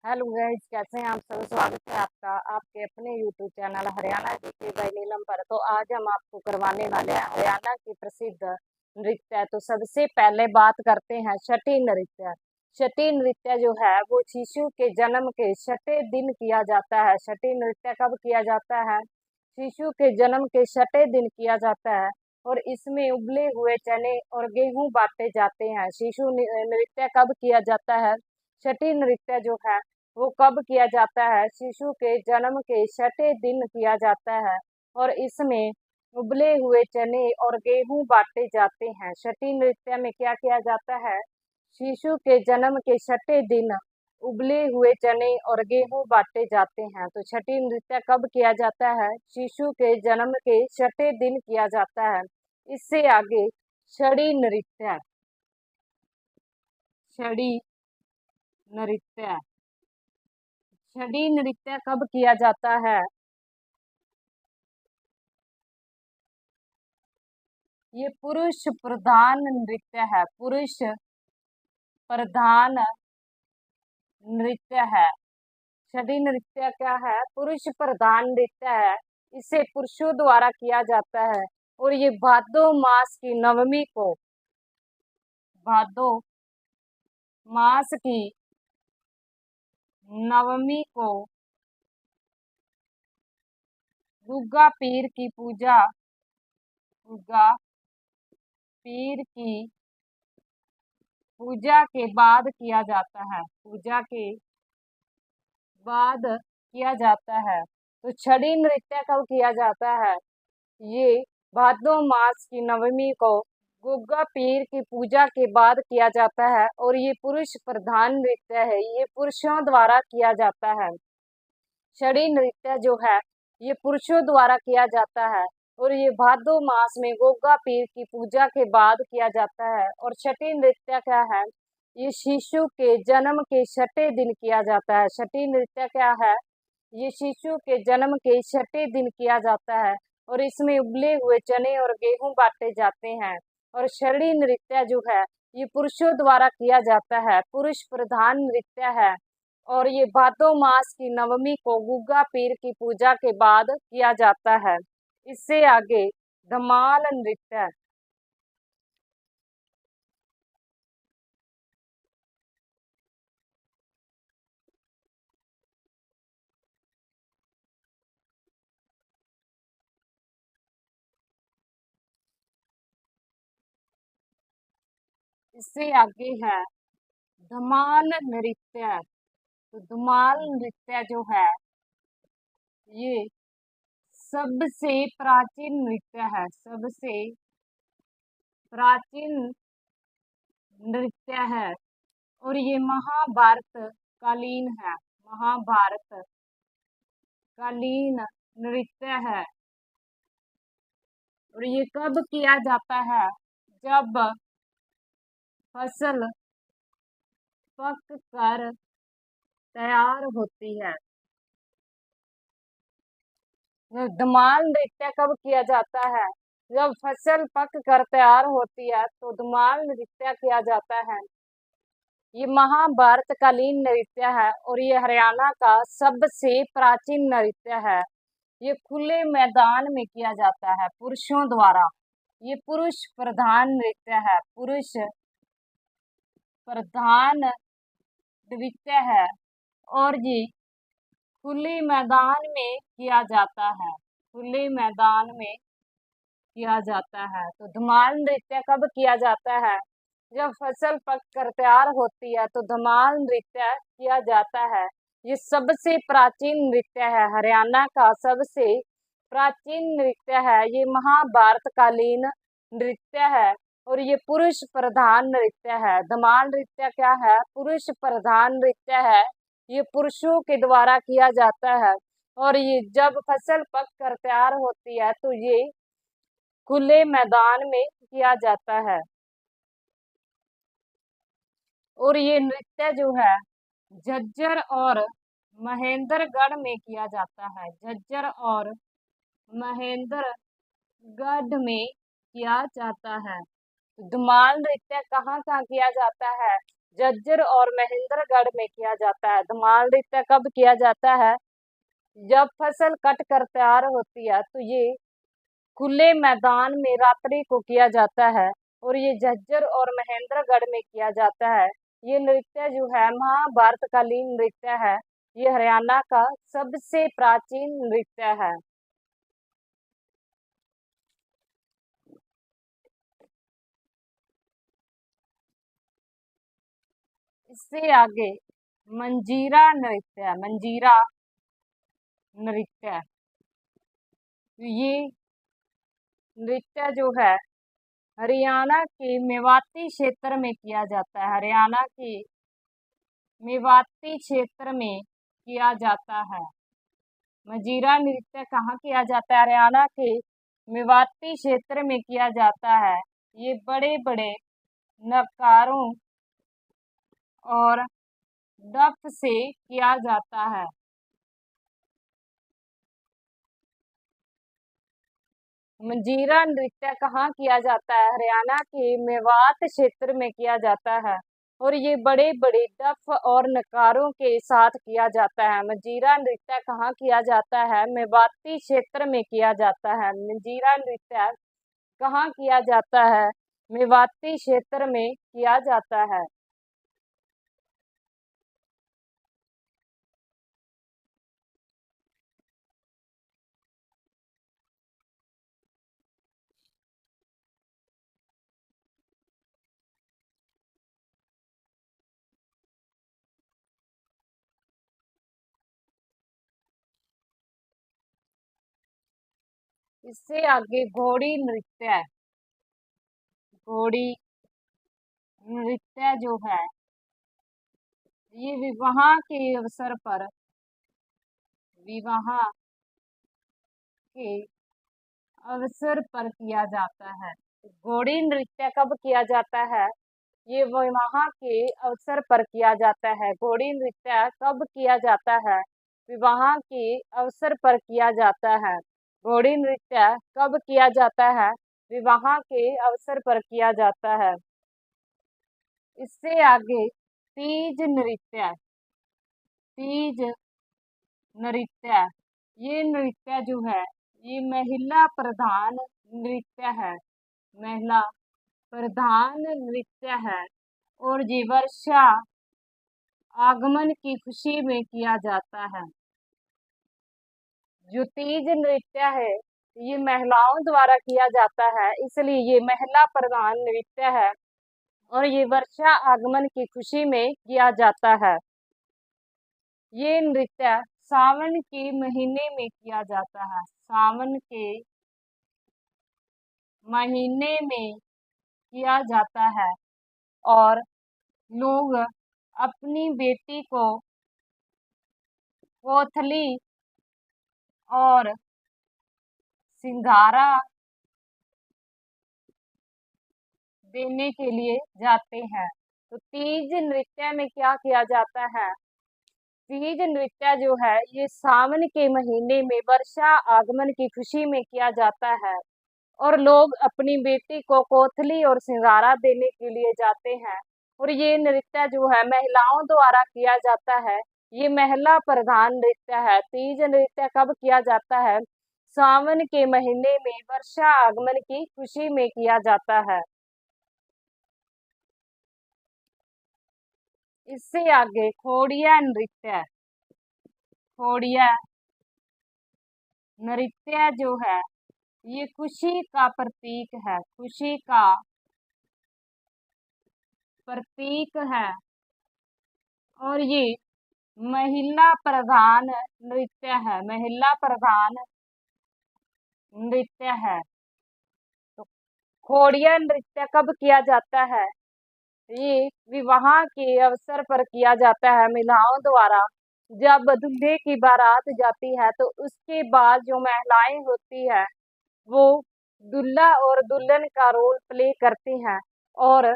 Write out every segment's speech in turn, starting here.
Hello guys, कैसे हैं आप सब। स्वागत है आपका आपके अपने YouTube channel Haryana GK by Neelam पर। तो आज हम आपको करवाने वाले हैं हरियाणा की प्रसिद्ध नृत्य। तो सबसे पहले बात करते हैं छठी नृत्य। छठी नृत्य जो है वो शिशु के जन्म के छठे दिन किया जाता है। छठी नृत्य कब किया जाता है? शिशु के जन्म के छठे दिन किया जाता है और इसमें उबले हुए चने और गेहूं बांटे जाते हैं। शिशु नृत्य कब किया जाता है? छठी नृत्य जो है वो कब किया जाता है? शिशु के जन्म के छठे दिन किया जाता है और इसमें उबले हुए चने और गेहूं बांटे जाते हैं। छठी नृत्य में क्या किया जाता है? शिशु के जन्म के छठे दिन उबले हुए चने और गेहूं बांटे जाते हैं। तो छठी नृत्य कब किया जाता है? शिशु के जन्म के छठे दिन किया जाता है। इससे आगे छड़ी नृत्य। छड़ी नृत्य। छड़ी नृत्य कब किया जाता है? ये पुरुष प्रधान नृत्य है। पुरुष प्रधान नृत्य है। छड़ी नृत्य क्या है? पुरुष प्रधान नृत्य है। इसे पुरुषों द्वारा किया जाता है और ये भादो मास की नवमी को, भादो मास की नवमी को गुग्गा पीर की पूजा, गुग्गा पीर की पूजा के बाद किया जाता है। पूजा के बाद किया जाता है। तो छड़ी नृत्य कब किया जाता है? ये भादो मास की नवमी को गुग्गा पीर की पूजा के बाद किया जाता है और ये पुरुष प्रधान नृत्य है। ये पुरुषों द्वारा किया जाता है। छड़ी नृत्य जो है ये पुरुषों द्वारा किया जाता है और ये भादो मास में गोगा पीर की पूजा के बाद किया जाता है। और छठी नृत्य क्या है? ये शिशु के जन्म के छठे दिन किया जाता है। छठी नृत्य क्या है? ये शिशु के जन्म के छठे दिन किया जाता है और इसमें उबले हुए चने और गेहूं बांटे जाते हैं। और छड़ी नृत्य जो है ये पुरुषों द्वारा किया जाता है। पुरुष प्रधान नृत्य है और ये भादो मास की नवमी को गुग्गा पीर की पूजा के बाद किया जाता है। इससे आगे धमाल नृत्य। इससे आगे है धमाल नृत्य। तो धमाल नृत्य जो है ये सबसे प्राचीन नृत्य है। सबसे प्राचीन नृत्य है और ये महाभारत कालीन है। महाभारत कालीन नृत्य है और ये कब किया जाता है? जब फसल पक कर तैयार होती है। धमाल नृत्य कब किया जाता है? जब फसल पक कर तैयार होती है तो धमाल नृत्य किया जाता है। ये महाभारत कालीन नृत्य है और ये हरियाणा का सबसे प्राचीन नृत्य है। ये खुले मैदान में किया जाता है पुरुषों द्वारा। ये पुरुष प्रधान नृत्य है। पुरुष प्रधान नृत्य है और ये खुले मैदान में किया जाता है। खुले मैदान में किया जाता है। तो धमाल नृत्य कब किया जाता है? जब फसल पक कर तैयार होती है तो धमाल नृत्य किया जाता है। ये सबसे प्राचीन नृत्य है। हरियाणा का सबसे प्राचीन नृत्य है। ये महाभारत कालीन नृत्य है और ये पुरुष प्रधान नृत्य है। धमाल नृत्य क्या है? पुरुष प्रधान नृत्य है। ये पुरुषों के द्वारा किया जाता है और ये जब फसल पक कर तैयार होती है तो ये खुले मैदान में किया जाता है। और ये नृत्य जो है झज्जर और महेंद्रगढ़ में किया जाता है। झज्जर और महेंद्रगढ़ में किया जाता है। तो धमाल नृत्य कहाँ कहाँ किया जाता है? झज्जर और महेंद्रगढ़ में किया जाता है। धमाल नृत्य कब किया जाता है? जब फसल कट कर तैयार होती है तो ये खुले मैदान में रात्रि को किया जाता है और ये झज्जर और महेंद्रगढ़ में किया जाता है। ये नृत्य जो है महाभारत कालीन नृत्य है। ये हरियाणा का सबसे प्राचीन नृत्य है। इससे आगे मंजीरा नृत्य, मंजीरा नृत्य, ये नृत्य जो है हरियाणा के मेवाती क्षेत्र में किया जाता है। हरियाणा के मेवाती क्षेत्र में किया जाता है। मंजीरा नृत्य कहाँ किया जाता है? हरियाणा के मेवाती क्षेत्र में किया जाता है। ये बड़े बड़े नगारों और डफ से किया जाता है। मंजीरा नृत्य कहाँ किया जाता है? हरियाणा के मेवात क्षेत्र में किया जाता है और ये बड़े बड़े डफ और नगारों के साथ किया जाता है। मंजीरा नृत्य कहाँ किया जाता है? मेवाती क्षेत्र में किया जाता है। मंजीरा नृत्य कहाँ किया जाता है? मेवाती क्षेत्र में किया जाता है। इससे आगे घोड़ी नृत्य है। घोड़ी नृत्य जो है ये विवाह के अवसर पर, विवाह के अवसर पर किया जाता है। घोड़ी नृत्य कब किया जाता है? ये विवाह के अवसर पर किया जाता है। घोड़ी नृत्य कब किया जाता है? विवाह के अवसर पर किया जाता है। घोड़ी नृत्य कब किया जाता है? विवाह के अवसर पर किया जाता है। इससे आगे तीज नृत्य, तीज नृत्य, ये नृत्य जो है ये महिला प्रधान नृत्य है। महिला प्रधान नृत्य है और ये वर्षा आगमन की खुशी में किया जाता है। जो तीज नृत्य है ये महिलाओं द्वारा किया जाता है, इसलिए ये महिला प्रधान नृत्य है और ये वर्षा आगमन की खुशी में किया जाता है। ये नृत्य सावन के महीने में किया जाता है। सावन के महीने में किया जाता है और लोग अपनी बेटी को कोथली और सिंघारा देने के लिए जाते हैं। तो तीज नृत्य में क्या किया जाता है? तीज नृत्य जो है ये सावन के महीने में वर्षा आगमन की खुशी में किया जाता है और लोग अपनी बेटी को कोथली और सिंगारा देने के लिए जाते हैं और ये नृत्य जो है महिलाओं द्वारा किया जाता है। ये महिला प्रधान नृत्य है। तीज नृत्य कब किया जाता है? सावन के महीने में वर्षा आगमन की खुशी में किया जाता है। इससे आगे खोड़िया नृत्य, खोड़िया नृत्य जो है ये खुशी का प्रतीक है, खुशी का प्रतीक है और ये महिला प्रधान नृत्य है, महिला प्रधान नृत्य है। तो खोड़िया नृत्य कब किया जाता है? ये विवाह के अवसर पर किया जाता है महिलाओं द्वारा। जब दूल्हे की बारात जाती है तो उसके बाद जो महिलाएं होती है वो दूल्हा और दुल्हन का रोल प्ले करती हैं और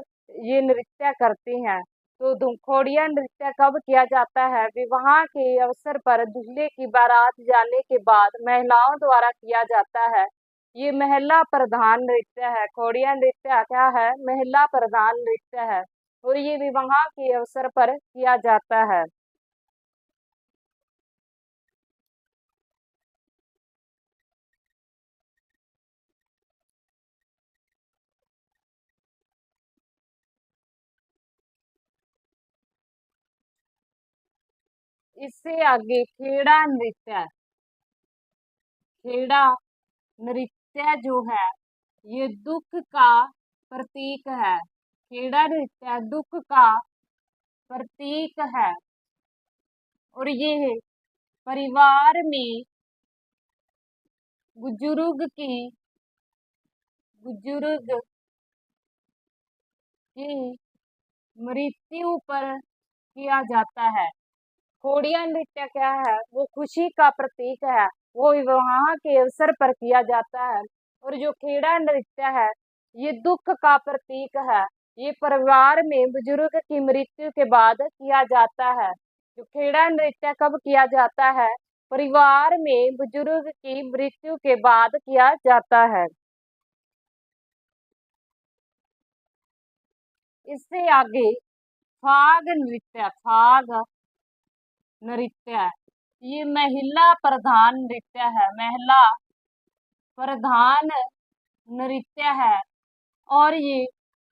ये नृत्य करती हैं। तो खोड़िया नृत्य कब किया जाता है? विवाह के अवसर पर दूल्हे की बारात जाने के बाद महिलाओं द्वारा किया जाता है। ये महिला प्रधान नृत्य है। खोड़िया नृत्य क्या है? महिला प्रधान नृत्य है और ये विवाह के अवसर पर किया जाता है। इससे आगे खेड़ा नृत्य। खेड़ा नृत्य जो है ये दुख का प्रतीक है। खेड़ा नृत्य दुख का प्रतीक है और ये परिवार में बुजुर्ग की मृत्यु पर किया जाता है। खोड़िया नृत्य क्या है? वो खुशी का प्रतीक है, वो विवाह के अवसर पर किया जाता है। और जो खेड़ा नृत्य है ये दुख का प्रतीक है, ये परिवार में बुजुर्ग की मृत्यु के बाद किया जाता है। जो खेड़ा नृत्य कब किया जाता है? परिवार में बुजुर्ग की मृत्यु के बाद किया जाता है। इससे आगे फाग नृत्य। फाग नृत्य ये महिला प्रधान नृत्य है। महिला प्रधान नृत्य है और ये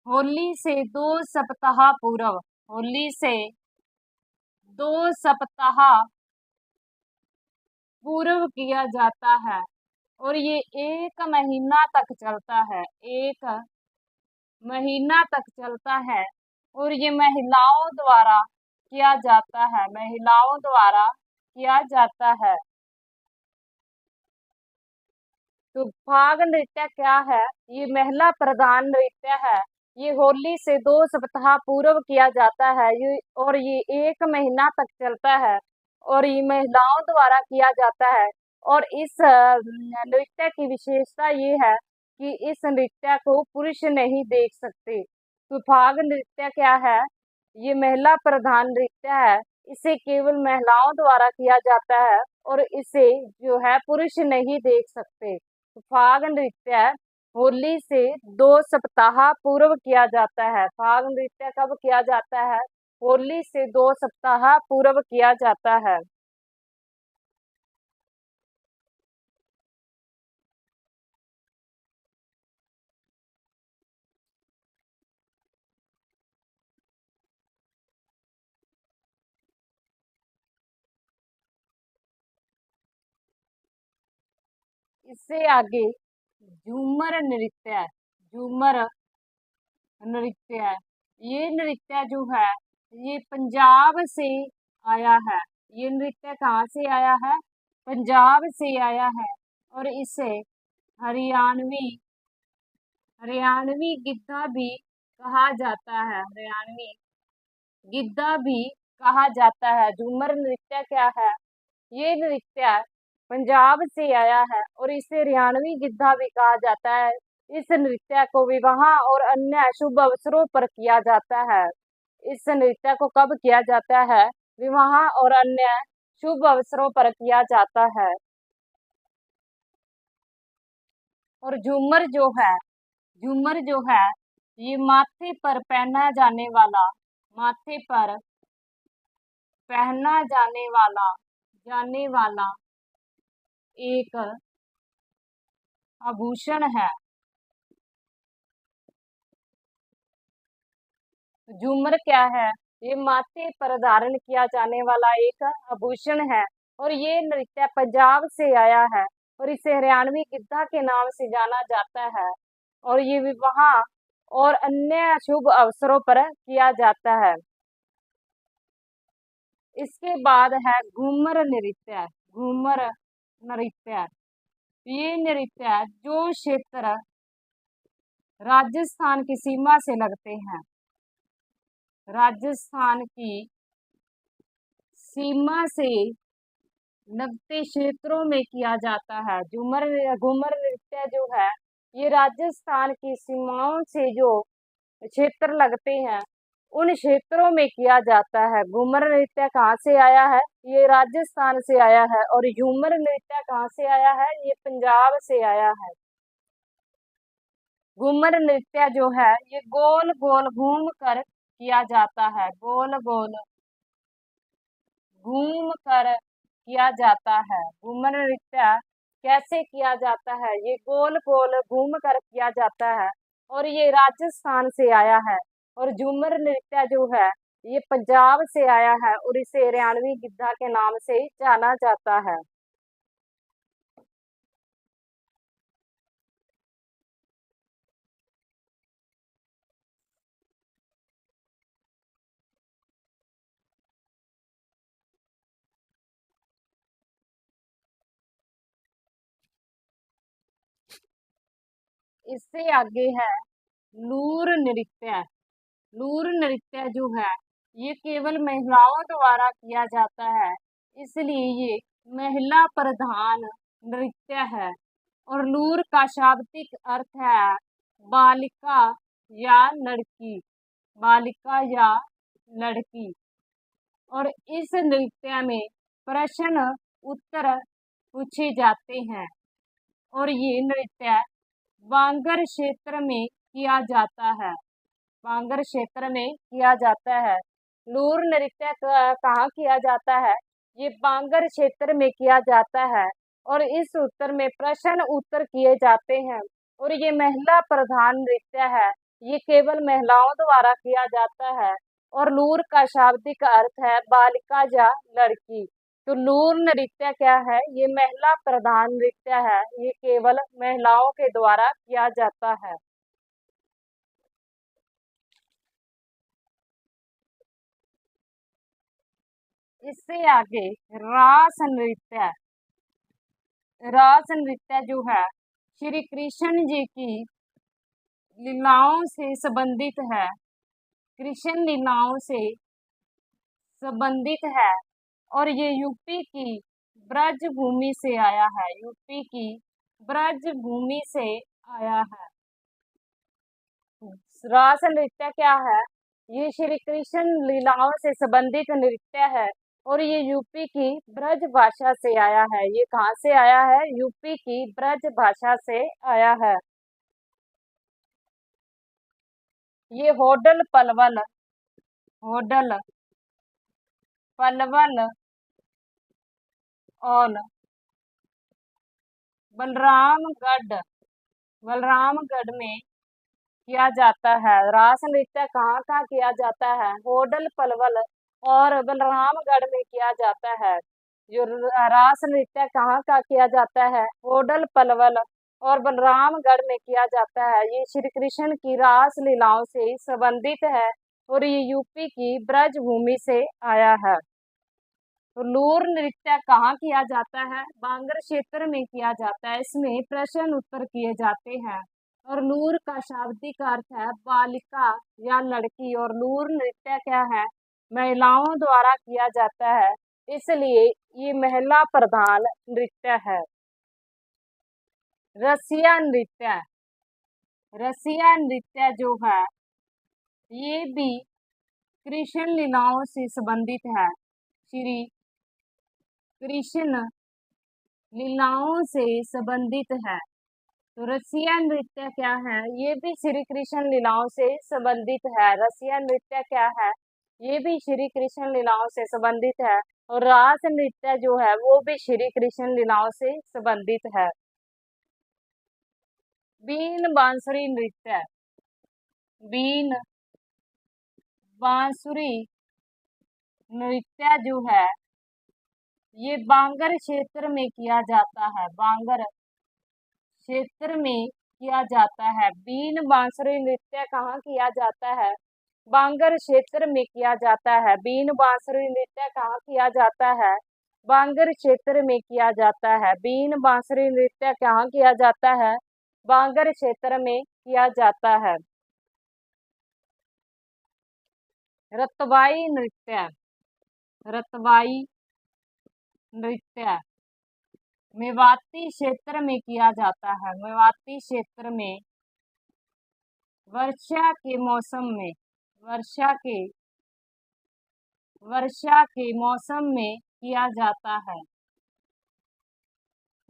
होली से 2 सप्ताह पूर्व, होली से 2 सप्ताह पूर्व किया जाता है और ये 1 महीना तक चलता है। 1 महीना तक चलता है और ये महिलाओं द्वारा किया जाता है। महिलाओं द्वारा किया जाता है। तो फाग नृत्य क्या है? ये महिला प्रधान नृत्य है। ये होली से 2 सप्ताह पूर्व किया जाता है और ये 1 महीना तक चलता है और ये महिलाओं द्वारा किया जाता है। और इस नृत्य की विशेषता ये है कि इस नृत्य को पुरुष नहीं देख सकते। तो फाग नृत्य क्या है? ये महिला प्रधान नृत्य है। इसे केवल महिलाओं द्वारा किया जाता है और इसे जो है पुरुष नहीं देख सकते। फाग नृत्य होली से 2 सप्ताह पूर्व किया जाता है। फाग नृत्य कब किया जाता है? होली से 2 सप्ताह पूर्व किया जाता है। इससे आगे झूमर नृत्य। झूमर नृत्य ये नृत्य जो है ये पंजाब से आया है। ये नृत्य कहाँ से आया है? पंजाब से आया है और इसे हरियाणवी हरियाणवी गिद्धा भी कहा जाता है। हरियाणवी गिद्धा भी कहा जाता है। झूमर नृत्य क्या है? ये नृत्य पंजाब से आया है और इसे हरियाणवी गिद्धा भी कहा जाता है। इस नृत्य को विवाह और अन्य शुभ अवसरों पर किया जाता है। इस नृत्य को कब किया जाता है? विवाह और अन्य शुभ अवसरों पर किया जाता है। और झूमर जो है ये माथे पर पहना जाने वाला एक आभूषण है। झूमर क्या है? ये माथे पर धारण किया जाने वाला एक आभूषण है और ये नृत्य पंजाब से आया है और इसे हरियाणवी गिद्धा के नाम से जाना जाता है और ये विवाह और अन्य शुभ अवसरों पर किया जाता है। इसके बाद है घूमर नृत्य। घूमर नृत्य ये नृत्य जो क्षेत्र राजस्थान की सीमा से लगते हैं, राजस्थान की सीमा से लगते क्षेत्रों में किया जाता है। घूमर नृत्य जो है ये राजस्थान की सीमाओं से जो क्षेत्र लगते हैं उन क्षेत्रों में किया जाता है। घूमर नृत्य कहाँ से आया है? ये राजस्थान से आया है और झूमर नृत्य कहाँ से आया है? ये पंजाब से आया है। घूमर नृत्य जो है ये गोल गोल घूम कर किया जाता है, गोल गोल घूम कर किया जाता है। घूमर नृत्य कैसे किया जाता है? ये गोल गोल घूम कर किया जाता है और ये राजस्थान से आया है। और झूमर नृत्य जो है ये पंजाब से आया है और इसे हरियाणवी गिद्धा के नाम से जाना जाता है। इससे आगे है लूर नृत्य। लूर नृत्य जो है ये केवल महिलाओं द्वारा किया जाता है, इसलिए ये महिला प्रधान नृत्य है। और लूर का शाब्दिक अर्थ है बालिका या लड़की, बालिका या लड़की। और इस नृत्य में प्रश्न उत्तर पूछे जाते हैं और ये नृत्य बांगर क्षेत्र में किया जाता है, बांगर क्षेत्र में किया जाता है। लूर नृत्य कहाँ किया जाता है? ये बांगर क्षेत्र में किया जाता है और इस उत्तर में प्रश्न उत्तर किए जाते हैं और ये महिला प्रधान नृत्य है, ये केवल महिलाओं द्वारा किया जाता है। और लूर का शाब्दिक अर्थ है बालिका या लड़की। तो लूर नृत्य क्या है? ये महिला प्रधान नृत्य है, ये केवल महिलाओं के द्वारा किया जाता है। इससे आगे रास नृत्य। रास नृत्य जो है श्री कृष्ण जी की लीलाओं से संबंधित है, कृष्ण लीलाओं से संबंधित है और ये यूपी की ब्रज भूमि से आया है, यूपी की ब्रज भूमि से आया है। रास नृत्य क्या है? ये श्री कृष्ण लीलाओं से संबंधित नृत्य है और ये यूपी की ब्रज भाषा से आया है। ये कहाँ से आया है? यूपी की ब्रज भाषा से आया है। ये होडल पलवल, होडल पलवल और बलरामगढ़, बलरामगढ़ में किया जाता है। रास नृत्य कहाँ कहाँ किया जाता है? होडल पलवल और बलरामगढ़ में किया जाता है। जो रास नृत्य कहाँ का किया जाता है? होडल पलवल और बलरामगढ़ में किया जाता है। ये श्री कृष्ण की रास लीलाओं से संबंधित है और ये यूपी की ब्रज भूमि से आया है। तो लूर नृत्य कहाँ किया जाता है? बांगर क्षेत्र में किया जाता है। इसमें प्रश्न उत्तर किए जाते हैं और लूर का शाब्दिक अर्थ है बालिका या लड़की। और लूर नृत्य क्या है? महिलाओं द्वारा किया जाता है, इसलिए ये महिला प्रधान नृत्य है। रसिया नृत्य। रसिया नृत्य जो है ये भी कृष्ण लीलाओं से संबंधित है, श्री कृष्ण लीलाओं से संबंधित है। तो रसिया नृत्य क्या है? ये भी श्री कृष्ण लीलाओं से संबंधित है। रसिया नृत्य क्या है? ये भी श्री कृष्ण लीलाओं से संबंधित है। और रास नृत्य जो है वो भी श्री कृष्ण लीलाओं से संबंधित है। बीन बांसुरी नृत्य। बीन बांसुरी नृत्य जो है ये बांगर क्षेत्र में किया जाता है, बांगर क्षेत्र में किया जाता है। बीन बांसुरी नृत्य कहाँ किया जाता है? बांगर क्षेत्र में किया जाता है। बीन बांसुरी नृत्य कहाँ किया जाता है? बांगर क्षेत्र में किया जाता है। बीन बांसुरी नृत्य कहाँ किया जाता है? बांगर क्षेत्र में किया जाता है। रतवाई नृत्य। रतवाई नृत्य मेवाती क्षेत्र में किया जाता है। मेवाती क्षेत्र में वर्षा के मौसम में, वर्षा के वर्षा के मौसम में किया जाता है।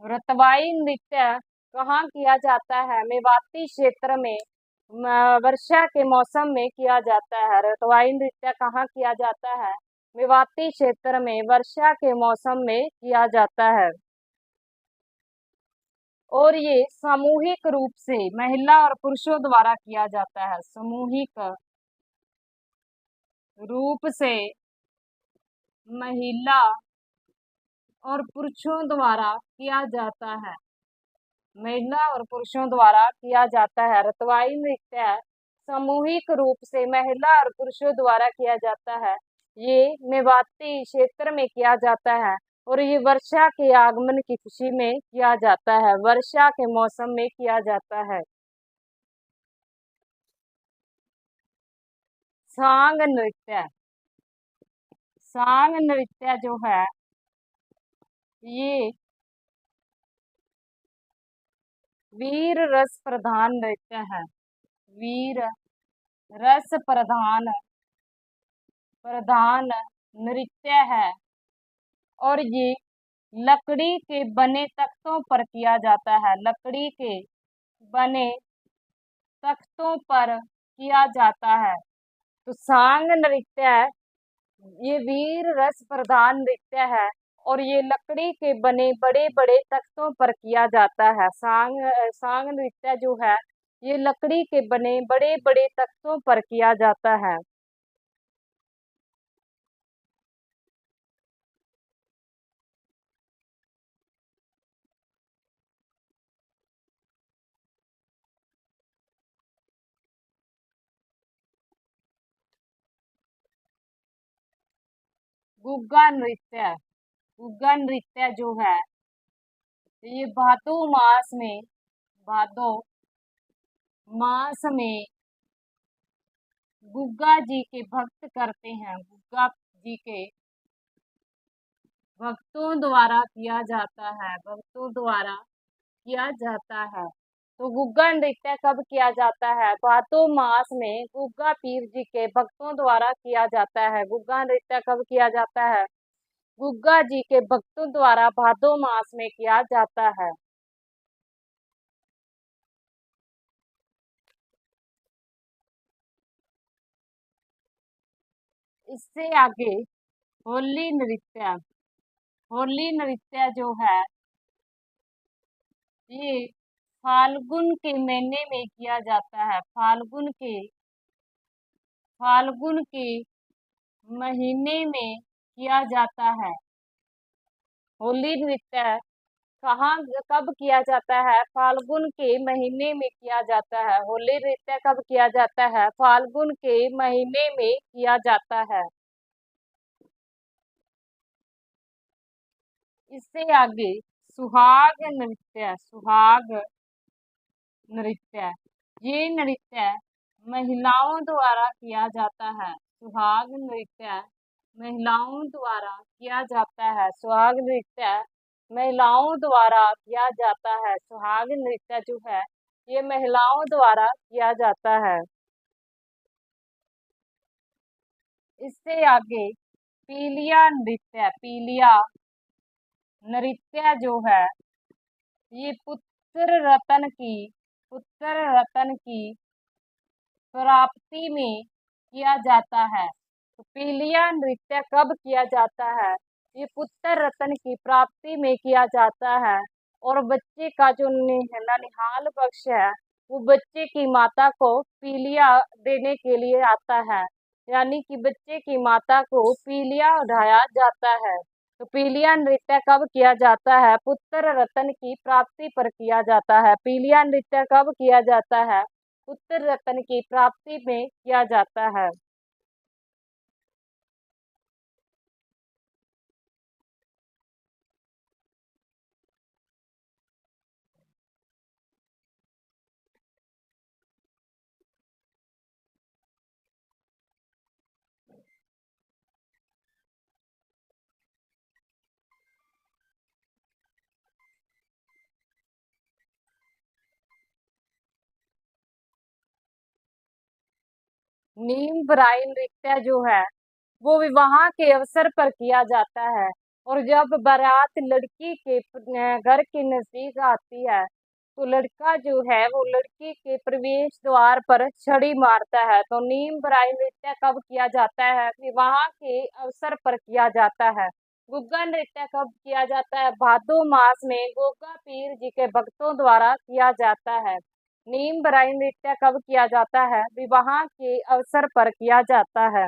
रतवाई नृत्य कहाँ किया जाता है? मेवाती क्षेत्र में वर्षा के मौसम में किया जाता है। रतवाई नृत्य कहाँ किया जाता है? मेवाती क्षेत्र में वर्षा के मौसम में किया जाता है। और ये सामूहिक रूप से महिला और पुरुषों द्वारा किया जाता है। सामूहिक रूप से महिला और पुरुषों द्वारा किया जाता है। महिला और पुरुषों द्वारा किया जाता है। रतवाई नृत्य सामूहिक रूप से महिला और पुरुषों द्वारा किया जाता है। ये मेवाती क्षेत्र में किया जाता है और ये वर्षा के आगमन की खुशी में किया जाता है। वर्षा के मौसम में किया जाता है। सांग नृत्य। सांग नृत्य जो है ये वीर रस प्रधान नृत्य है। वीर रस प्रधान नृत्य है और ये लकड़ी के बने तख्तों पर किया जाता है। लकड़ी के बने तख्तों पर किया जाता है। तो सांग नृत्य ये वीर रस प्रधान नृत्य है और ये लकड़ी के बने बड़े बड़े तख्तों पर किया जाता है। सांग नृत्य जो है ये लकड़ी के बने बड़े बड़े तख्तों पर किया जाता है। गुग्गा नृत्य। गुग्गा नृत्य जो है ये भादो मास में गुग्गा जी के भक्त करते हैं। गुग्गा जी के भक्तों द्वारा किया जाता है। भक्तों द्वारा किया जाता है। तो गुग्गा नृत्य कब किया जाता है? भादो मास में गुग्गा पीर जी के भक्तों द्वारा किया जाता है। गुग्गा नृत्य कब किया जाता है? गुग्गा जी के भक्तों द्वारा भादो मास में किया जाता है। इससे आगे होली नृत्य। होली नृत्य जो है ये फाल्गुन के महीने में किया जाता है। फाल्गुन के महीने में किया जाता है। होली नृत्य कहाँ कब किया जाता है? फाल्गुन के महीने में किया जाता है। होली नृत्य कब किया जाता है? फाल्गुन के महीने में किया जाता है। इससे आगे सुहाग नृत्य। सुहाग नृत्य ये नृत्य महिलाओं द्वारा किया जाता है। सुहाग नृत्य महिलाओं द्वारा किया जाता है। सुहाग नृत्य महिलाओं द्वारा किया जाता है। सुहाग नृत्य जो है ये महिलाओं द्वारा किया जाता है। इससे आगे पीलिया नृत्य। पीलिया नृत्य जो है ये पुत्र रतन की प्राप्ति में किया जाता है। तो पीलिया नृत्य कब किया जाता है? ये पुत्र रत्न की प्राप्ति में किया जाता है और बच्चे का जो ननिहाल पक्ष है वो बच्चे की माता को पीलिया देने के लिए आता है। यानी कि बच्चे की माता को पीलिया उठाया जाता है। तो पीलिया नृत्य कब किया जाता है? पुत्र रत्न की प्राप्ति पर किया जाता है। पीलिया नृत्य कब किया जाता है? पुत्र रत्न की प्राप्ति में किया जाता है। नीम ब्राई नृत्य जो है वो विवाह के अवसर पर किया जाता है और जब बारात लड़की के घर के नजदीक आती है तो लड़का जो है वो लड़की के प्रवेश द्वार पर छड़ी मारता है। तो नीम बराई नृत्य कब किया जाता है? विवाह के अवसर पर किया जाता है। गुग्गा नृत्य कब किया जाता है? भादो मास में गोगा पीर जी के भक्तों द्वारा किया जाता है। नीम बराई नृत्य कब किया जाता है? विवाह के अवसर पर किया जाता है।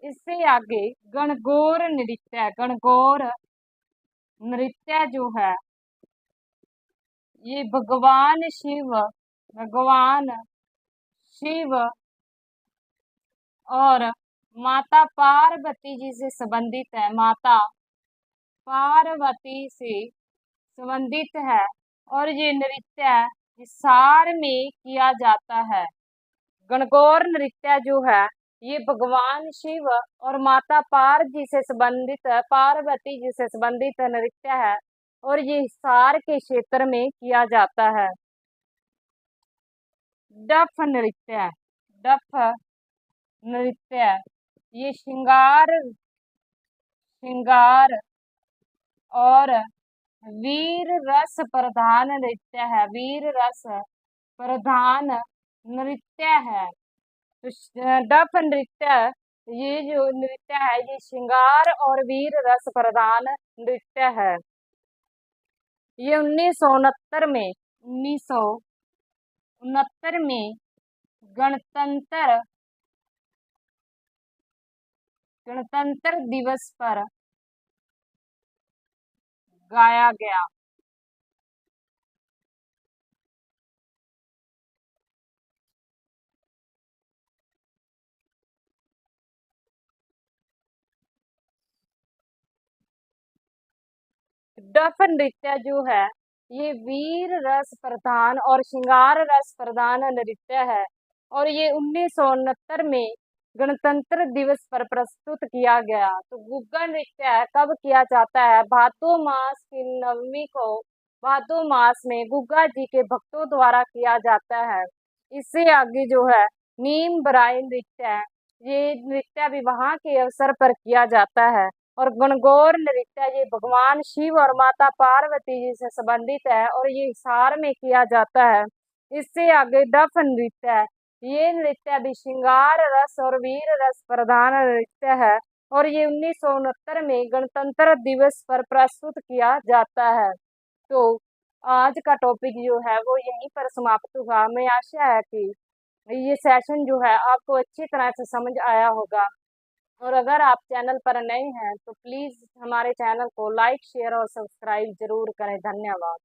इससे आगे गणगौर नृत्य, गणगौर नृत्य जो है ये भगवान शिव और माता पार्वती जी से संबंधित है। माता पार्वती से संबंधित है और ये नृत्य हिसार में किया जाता है। गणगौर नृत्य जो है ये भगवान शिव और माता पार्वती जी से संबंधित नृत्य है और ये हिसार के क्षेत्र में किया जाता है। डफ नृत्य, डफ नृत्य ये श्रृंगार और वीर रस प्रधान नृत्य है। वीर रस प्रधान नृत्य है। तो डफ नृत्य ये जो नृत्य है ये श्रृंगार और वीर रस प्रधान नृत्य है। ये 1969 में गणतंत्र दिवस पर गाया गया। डफ नृत्य जो है ये वीर रस प्रधान और श्रृंगार रस प्रधान नृत्य है और ये 1969 में गणतंत्र दिवस पर प्रस्तुत किया गया। तो गुग्गा नृत्य कब किया जाता है? भादो मास की नवमी को भादो मास में गुग्गा जी के भक्तों द्वारा किया जाता है। इससे आगे जो है नीम बराई नृत्य है, ये नृत्य विवाह के अवसर पर किया जाता है। और गणगौर नृत्य ये भगवान शिव और माता पार्वती जी से संबंधित है और ये हिसार में किया जाता है। इससे आगे डफ नृत्य है, ये नृत्य भी श्रृंगार रस और वीर रस प्रधान नृत्य है और ये 1969 में गणतंत्र दिवस पर प्रस्तुत किया जाता है। तो आज का टॉपिक जो है वो यहीं पर समाप्त हुआ। हमें आशा है कि ये सेशन जो है आपको अच्छी तरह से समझ आया होगा और अगर आप चैनल पर नए हैं तो प्लीज़ हमारे चैनल को लाइक शेयर और सब्सक्राइब जरूर करें। धन्यवाद।